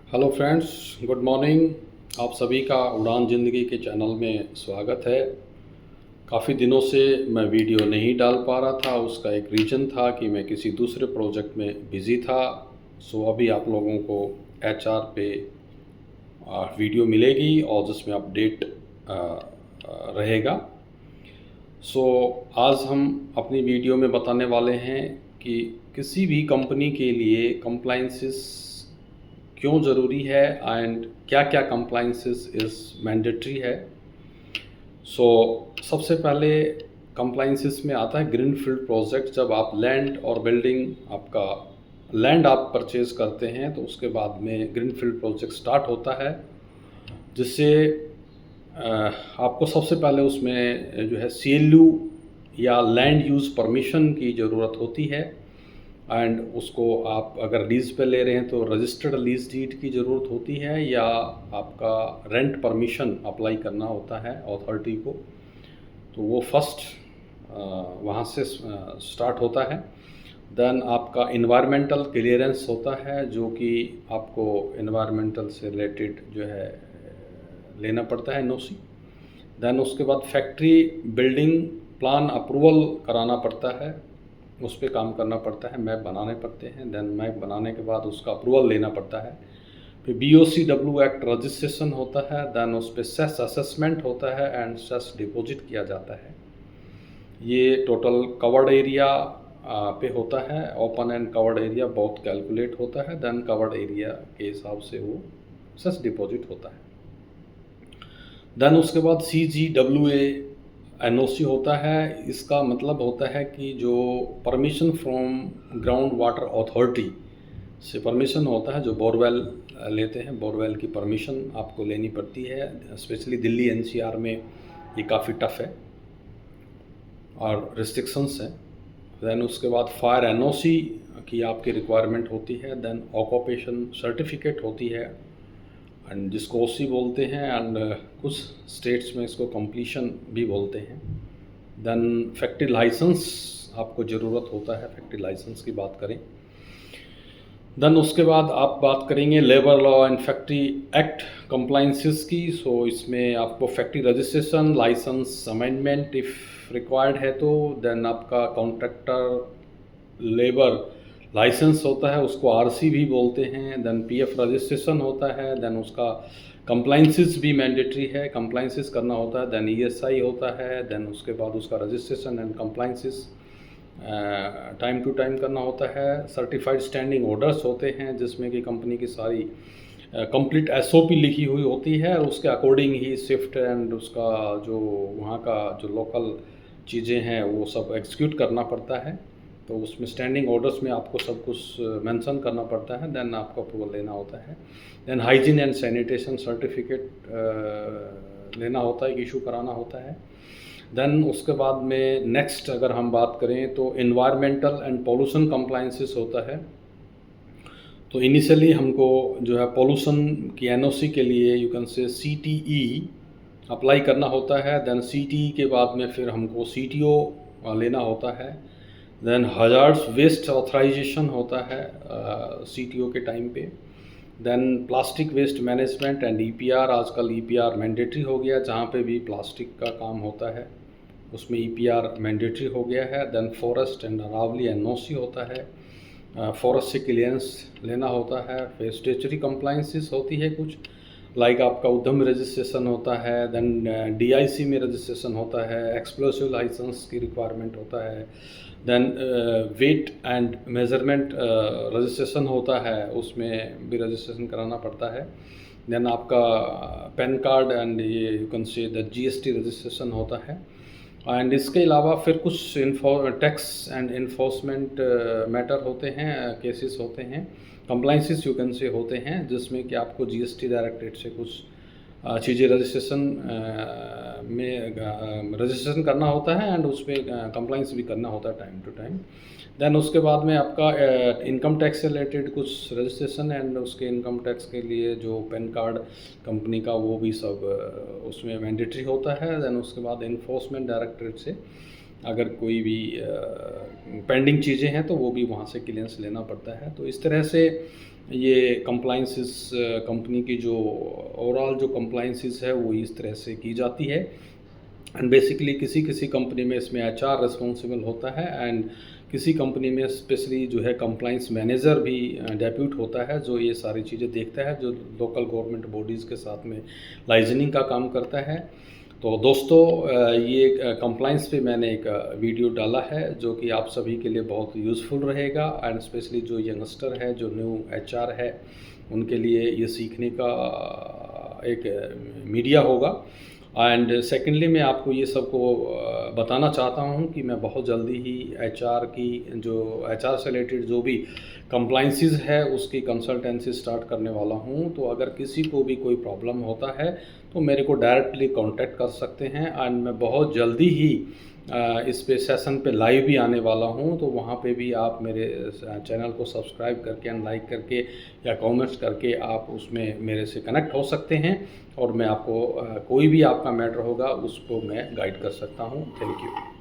Hello friends, good morning. आप सभी का उड़ान ज़िंदगी के चैनल में स्वागत है। काफ़ी दिनों से मैं वीडियो नहीं डाल पा रहा था, उसका एक रीज़न था कि मैं किसी दूसरे प्रोजेक्ट में बिज़ी था। सो अभी आप लोगों को एचआर पे वीडियो मिलेगी और जिसमें अपडेट रहेगा। सो आज हम अपनी वीडियो में बताने वाले हैं कि किसी भी कंपनी के लिए कंप्लायंसेस क्यों ज़रूरी है एंड क्या क्या कंप्लायंसेस इज़ मैंडेटरी है। सबसे पहले कंप्लायंसेस में आता है ग्रीनफील्ड प्रोजेक्ट। जब आप लैंड और बिल्डिंग आपका लैंड आप परचेज़ करते हैं तो उसके बाद में ग्रीनफील्ड प्रोजेक्ट स्टार्ट होता है, जिससे आपको सबसे पहले उसमें जो है सीएलयू या लैंड यूज़ परमिशन की ज़रूरत होती है। एंड उसको आप अगर लीज़ पे ले रहे हैं तो रजिस्टर्ड लीज़ डीड की ज़रूरत होती है, या आपका रेंट परमिशन अप्लाई करना होता है अथॉरिटी को। तो वो फर्स्ट वहाँ से स्टार्ट होता है। देन आपका इन्वायरमेंटल क्लियरेंस होता है, जो कि आपको इन्वायरमेंटल से रिलेटेड जो है लेना पड़ता है एनओसी। देन उसके बाद फैक्ट्री बिल्डिंग प्लान अप्रूवल कराना पड़ता है, उस पर काम करना पड़ता है, मैप बनाने पड़ते हैं। देन मैप बनाने के बाद उसका अप्रूवल लेना पड़ता है। फिर BOCW एक्ट रजिस्ट्रेशन होता है। देन उस पर सेस असेसमेंट होता है एंड सेस डिपॉजिट किया जाता है। ये टोटल कवर्ड एरिया पे होता है। ओपन एंड कवर्ड एरिया बहुत कैलकुलेट होता है। देन कवर्ड एरिया के हिसाब से वो सेस डिपॉजिट होता है। देन उसके बाद CGWA NOC होता है। इसका मतलब होता है कि जो permission from ground water authority से परमिशन होता है, जो बोरवेल लेते हैं, बोरवेल की परमिशन आपको लेनी पड़ती है। स्पेशली दिल्ली NCR में ये काफ़ी टफ है और रिस्ट्रिक्शंस हैं। देन उसके बाद फायर NOC की आपकी रिक्वायरमेंट होती है। देन ऑक्यूपेशन सर्टिफिकेट होती है एंड जिसको OC बोलते हैं, एंड कुछ स्टेट्स में इसको कंप्लीशन भी बोलते हैं। देन फैक्ट्री लाइसेंस आपको ज़रूरत होता है, फैक्ट्री लाइसेंस की बात करें। देन उसके बाद आप बात करेंगे labour law and factory act compliances की। इसमें आपको factory registration, licence amendment if required है तो, देन आपका कॉन्ट्रैक्टर लेबर लाइसेंस होता है, उसको RC भी बोलते हैं। देन PF रजिस्ट्रेशन होता है। देन उसका कंप्लायंसेस भी मैंडेटरी है, कंप्लायंसेस करना होता है। देन ESI होता है। देन उसके बाद उसका registration and compliances time to time करना होता है। सर्टिफाइड स्टैंडिंग ऑर्डर्स होते हैं, जिसमें कि कंपनी की सारी कंप्लीट SOP लिखी हुई होती है, और उसके अकॉर्डिंग ही शिफ्ट एंड उसका जो वहाँ का जो लोकल चीज़ें हैं वो सब एग्जीक्यूट करना पड़ता है। तो उसमें स्टैंडिंग ऑर्डर्स में आपको सब कुछ मेंशन करना पड़ता है। देन आपको अप्रूवल लेना होता है। Then hygiene and sanitation certificate लेना होता है, इशू कराना होता है। देन उसके बाद में नेक्स्ट अगर हम बात करें तो इन्वायरमेंटल एंड पोल्यूशन कंप्लायंसेस होता है। तो इनिशियली हमको जो है पोल्यूशन की NOC के लिए you can say CTE apply करना होता है। देन CTE के बाद में फिर हमको CTO लेना होता है। देन हजार्ड्स वेस्ट ऑथराइजेशन होता है CTO के टाइम पे। Then plastic waste management and EPR, आजकल EPR मैंडेटरी हो गया, जहाँ पे भी प्लास्टिक का काम होता है उसमें EPR मैंडेटरी हो गया है। Then forest and Aravalli NOC होता है, फॉरेस्ट से क्लियरेंस लेना होता है। फिर स्टेचुरी कंप्लायंसेस होती है कुछ, लाइक आपका उद्यम रजिस्ट्रेशन होता है। देन DIC में रजिस्ट्रेशन होता है, एक्सप्लोसिव लाइसेंस की रिक्वायरमेंट होता है। Then weight and measurement registration होता है, उसमें भी रजिस्ट्रेशन कराना पड़ता है। देन आपका पैन कार्ड एंड ये you can say the GST registration होता है। एंड इसके अलावा फिर कुछ टैक्स एंड इन्फोर्समेंट मैटर होते हैं, केसेस होते हैं, कंप्लायंसेस यू कैन से होते हैं, जिसमें कि आपको GST डायरेक्टरेट से कुछ चीज़ें रजिस्ट्रेशन में रजिस्ट्रेशन करना होता है एंड उस पर कंप्लाइंस भी करना होता है टाइम टू टाइम। देन उसके बाद में आपका इनकम टैक्स से रिलेटेड कुछ रजिस्ट्रेशन एंड उसके इनकम टैक्स के लिए जो पैन कार्ड कंपनी का वो भी सब उसमें मैंडेटरी होता है। देन उसके बाद इन्फोर्समेंट डायरेक्टरेट से अगर कोई भी पेंडिंग चीज़ें हैं तो वो भी वहाँ से क्लियरेंस लेना पड़ता है। तो इस तरह से ये कंप्लाइंसेस कंपनी की जो ओवरऑल जो कंप्लाइंसेस है वो इस तरह से की जाती है। एंड बेसिकली किसी किसी कंपनी में इसमें एचआर रिस्पॉन्सिबल होता है, एंड किसी कंपनी में स्पेशली जो है कंप्लाइंस मैनेजर भी डेप्यूट होता है, जो ये सारी चीज़ें देखता है, जो लोकल गवर्नमेंट बॉडीज़ के साथ में लाइजनिंग का काम करता है। तो दोस्तों ये कंप्लाइंस पे मैंने एक वीडियो डाला है जो कि आप सभी के लिए बहुत यूज़फुल रहेगा, एंड स्पेशली जो यंगस्टर है, जो न्यू एचआर है, उनके लिए ये सीखने का एक मीडिया होगा। एंड सेकेंडली मैं आपको ये सबको बताना चाहता हूँ कि मैं बहुत जल्दी ही एचआर की जो एचआर से रिलेटेड जो भी कंप्लाइंसेस है उसकी कंसल्टेंसी स्टार्ट करने वाला हूँ। तो अगर किसी को भी कोई प्रॉब्लम होता है तो मेरे को डायरेक्टली कांटेक्ट कर सकते हैं, एंड मैं बहुत जल्दी ही इस पे सेशन पे लाइव भी आने वाला हूँ। तो वहाँ पे भी आप मेरे चैनल को सब्सक्राइब करके एंड लाइक करके या कमेंट्स करके आप उसमें मेरे से कनेक्ट हो सकते हैं, और मैं आपको कोई भी आपका मैटर होगा उसको मैं गाइड कर सकता हूँ। Thank you.